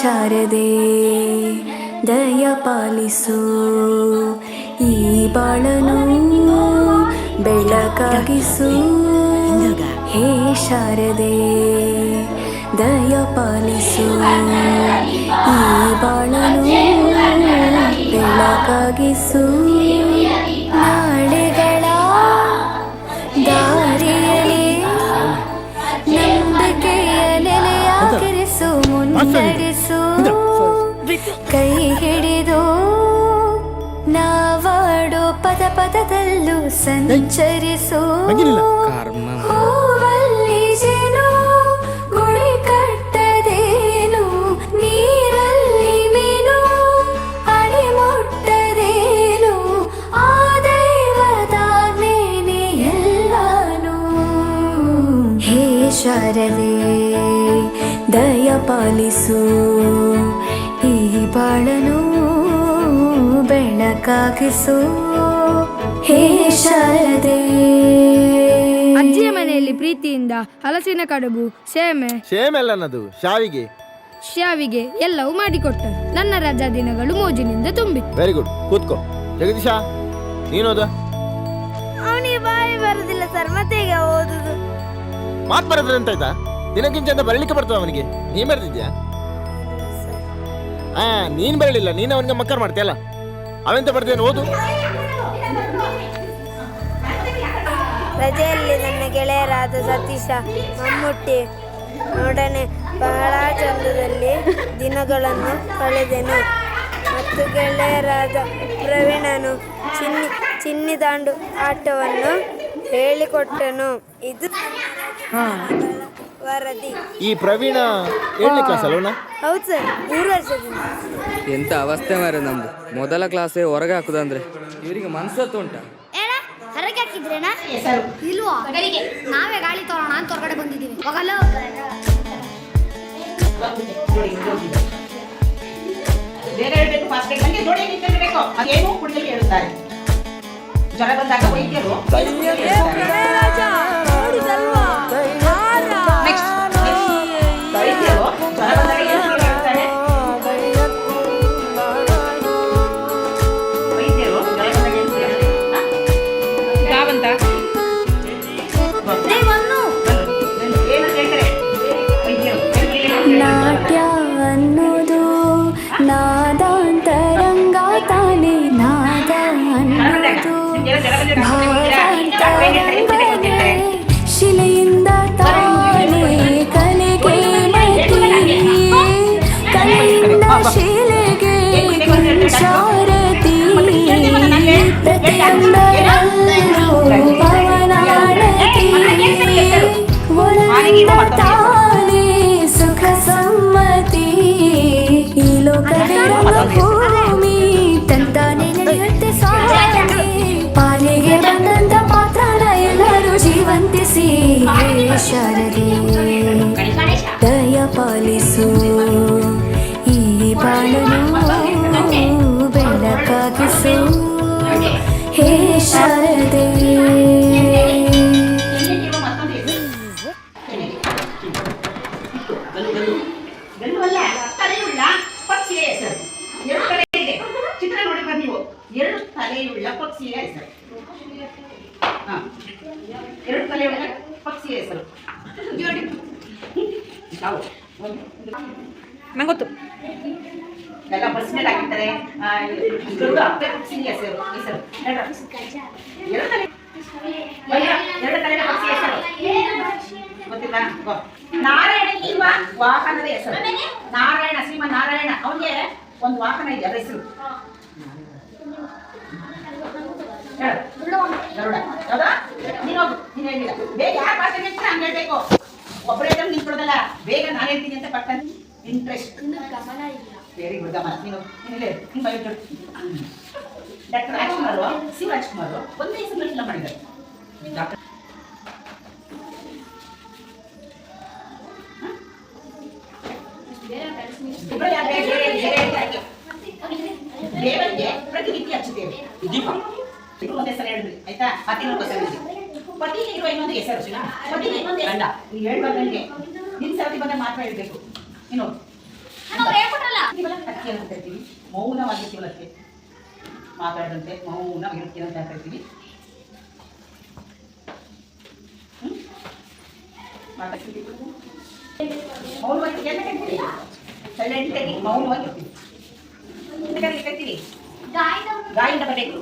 ಶಾರದೆ ದಯ ಪಾಲಿಸು ಈ ಬಾಳನು ಬೆಳಕಾಗಿಸು ಹೇ ಶಾರದೆ ದಯ ಪಾಲಿಸು ಈ ಬಾಳನು ಬೆಳಕಾಗಿಸು ನಾಳೆಗಳ ದಾರಿಯಲ್ಲಿ ನಂಬಿಕೆಯ ನೆಲೆಯಾಗಿರಿಸು ಮುನ್ನಡೆಸು ಕೈ ಹಿಡಿದು ನಾವಾಡೋ ಪದ ಪದದಲ್ಲೂ ಸಂಚರಿಸು ಹೂವಲ್ಲಿ ಜೇನು ಗುಳಿ ಕಟ್ಟದೇನು ನೀರಲ್ಲಿ ಮೀನು ಅಣಿ ಮುಟ್ಟದೇನು ಆ ದೈವದಾಜ್ಞೆನೇ ಎಲ್ಲಾನು ಹೇ ಶಾರದೆ ದಯ ಪಾಲಿಸು ಈ ಬಾಳನು ಬೆಳಕಾಗಿಸು ಹೇ ಶಾರದೆ. ಅಜ್ಜಿಯ ಮನೆಯಲ್ಲಿ ಪ್ರೀತಿಯಿಂದ ಹಲಸಿನ ಕಡುಬು ಸೇಮೆಲ್ಲನದು ಶಾವಿಗೆ ಎಲ್ಲವೂ ಮಾಡಿಕೊಟ್ಟರು. ನನ್ನ ರಜಾ ದಿನಗಳು ಮೋಜಿನಿಂದ ತುಂಬಿತ್ತು. ವೆರಿ ಗುಡ್, ಕೂತ್ಕೋ. ಜಗದೀಶ, ನೀನೋದ? ಅವನಿಗೆ ಬಾಯಿ ಬರುದಿಲ್ಲ ಸರ್, ಮತ್ತೆ ಈಗ ಓದುದು. ಮಾತು ಬರೋದ್ರೆ ಅಂತಾಯ್ತಾ? ದಿನಕ್ಕಿಂತ ಬರಲಿಕ್ಕೆ ಬರ್ತದ ಅವನಿಗೆ? ನೀನ್ ಬರೆದಿದ್ಯಾ? ನೀನ್ ಬರಲಿಲ್ಲ, ನೀನು ಅವನಿಗೆ ಮಕ್ಕರ್ ಮಾಡ್ತೀಯಲ್ಲ. ಅವೆಂತ ಬರ್ದೇನು, ಓದು. ರಜೆಯಲ್ಲಿ ನನ್ನ ಗೆಳೆಯರಾದ ಸತೀಶ, ಮಮ್ಮುಟ್ಟಿ ನೊಡನೆ ಬಹಳ ಚಂದದಲ್ಲಿ ದಿನಗಳನ್ನು ಕಳೆದೆನು. ಮತ್ತು ಗೆಳೆಯರಾದ ಪ್ರವೀಣನು ಚಿನ್ನಿದಾಂಡು ಆಟವನ್ನು ಹೇಳಿಕೊಟ್ಟನು. ಇದು ವರದಿ. ಈ ಪ್ರವೀಣ 7ನೇ ಕ್ಲಾಸ್ ಅಲ್ವನಾ? ಹೌದು ಸರ್, 3 ವರ್ಷದಿಂದ. ಎಂತ ಅವಸ್ಥೆ ಮಾರ ನಮ್ದು. ಮೊದಲ ಕ್ಲಾಸೇ ಹೊರಗೆ ಹಾಕುದಂದ್ರೆ ಇವರಿಗೆ ಮನ್ಸತ್ತು ಉಂಟ. ಹೊರಗೆ ಹಾಕಿದ್ರೇನಾ ಇಲ್ವಾ? ನಾವೇ ಗಾಳಿ ತೋರೋಣ ಅಂತ ಹೊರಗಡೆ ಬಂದಿದ್ದೀವಿ. ಹೋಗಲ್ಲ ಬೇರೆ ಹೇಳ್ಬೇಕು, ಫಾಸ್ಟ್ ಆಗಿ ನೋಡಿ ನಿಂತಿರಬೇಕು. ಅದೇನು ಕುಡಿಲಿಕ್ಕೆ ಹೇಳುತ್ತಾರೆ. ಜ್ವರ ಬಂದಾಗ ವೈದ್ಯರು ನಾಟ್ಯ ಅನ್ನೋದು ನಾದಾಂತರಂಗ ತಾನೆ, ನಾದ ಅನ್ನೋದು ಭಾವಾಂತರಂಗನೇ, ಶಿಲೆಯಿಂದ ತಾನೇ ಕಲೆಗೆ ಮತಿ, ಕಲೆಯಿಂದ ಶಿಲೆಗೆ ಶಾರತಿ, ಪ್ರತಿಯೊಂದರಲ್ಲೂ ಪವನಾಳತಿ, ಒಳಗಿಂದ ತಾನೇ ಸುಖ ಸಮ್ಮತಿ, ಈ ಲೋಕವಿರುವ ಭೂಮಿ ತಂತಾನೆ ನಡೆಯುತ್ತೆ ಸಾಗಿ, ಪಾಲಿಗೆ ಬಂದಂತ ಪಾತ್ರನ ಎಲ್ಲರೂ ಜೀವಂತಿಸಿ ಶಾರದೆ ದಯ ಪಾಲಿಸು ಈ ಬಾಳನು ಬೆಳಕಾಗಿಸು ಹೇ ಶಾರದೆ. ಚಿತ್ರ ನೋಡಿ ಬನ್ನಿ ನೀವು. 2 ತಲೆಯುಳ್ಳ ಪಕ್ಷಿಯ ಹೆಸರು. 2 ತಲೆಯುಳ್ಳ ಪಕ್ಷಿಯ ಹೆಸರು ನಂಗೆ ಗೊತ್ತು. ಎಲ್ಲ ಬಸ್ ಮೇಲೆ ಹಾಕಿರ್ತಾರೆ. ಪಕ್ಷಿಯ ಹೆಸರು 2 ತಲೆ 2 ತಲೆಯ ಪಕ್ಷಿಯ ಹೆಸರು ಗೊತ್ತಿಲ್ಲ. ನಾರಾಯಣ ಇರುವ ವಾಹನದ ಹೆಸರು. ನಾರಾಯಣ, ಶ್ರೀಮನ್ ನಾರಾಯಣ, ಅವನಿಗೆ ಒಂದು ವಾಹನ ಇದೆ, ಅದರ ಹೆಸರು ಗರುಡ. ಹೌದಾ? ನೀನು ಹೇಳಿಲ್ಲ. ಬೇಗ ಯಾರು ಮಾತಾಡಿ ಅಂತ ಹಂಗೆ ಹೇಳ್ಬೇಕು. ಒಬ್ಬರೇ ನಿಂತ್ಕೊಳ್ಳೋದಲ್ಲ, ಬೇಗ ನಾನು ಹೇಳ್ತೀನಿ ಅಂತ ಪಟ್ಟಂತ ಇಂಟ್ರೆಸ್ಟ್. ವೆರಿ ಗುಡ್ ಗಮನ. ನೀನು ಡಾಕ್ಟರ್ ರಾಜ್ಕುಮಾರ್, ಸಿ ರಾಜ್ಕುಮಾರ್ ಒಂದೇ ಹೆಸರು ಫಿಲಂ ಮಾಡಿದ್ದಾರೆ. ಡಾಕ್ಟರ್ ದೇವರಿಗೆ ಪ್ರತಿನಿತ್ಯ ಹಚ್ಚುತ್ತೇವೆ ದೀಪ. ಒಂದು ಹೆಸರು ಹೇಳಿದ್ರಿ ಆಯ್ತಾ? ಇನ್ನೊಂದು ಹೆಸರು ಪತಿಗೆ ಇರುವ ಇನ್ನೊಂದು ಹೆಸರು, ಪತಿಗೆ ಇನ್ನೊಂದು ಗಂಡ. 7 ಗಂಟೆಗೆ ನಿನ್ ಸರದಿ ಬಂದ ಮಾತ್ರ ಹೇಳ್ಬೇಕು. ಇನ್ನು ಅಕ್ಕಿ ಅಂತ ಕರಿತೀವಿ. ಮೌನವಾಗಿರ್ತೀವಲ್ಲ ಅದಕ್ಕೆ ಮಾತಾಡದಂತೆ ಮೌನವಾಗಿರ್ತೀವಿ ಅಂತ ಕರಿತೀವಿ. ಮೌನವಾಗಿ ಎಲ್ಲ ಕರಿತೀವಿ. ಸೈಲೆಂಟ್ ಆಗಿ ಮೌನವಾಗಿರ್ತೀವಿ. ಕರಿತೀವಿ ಗಾಯಿಂದ ಬರಬೇಕು.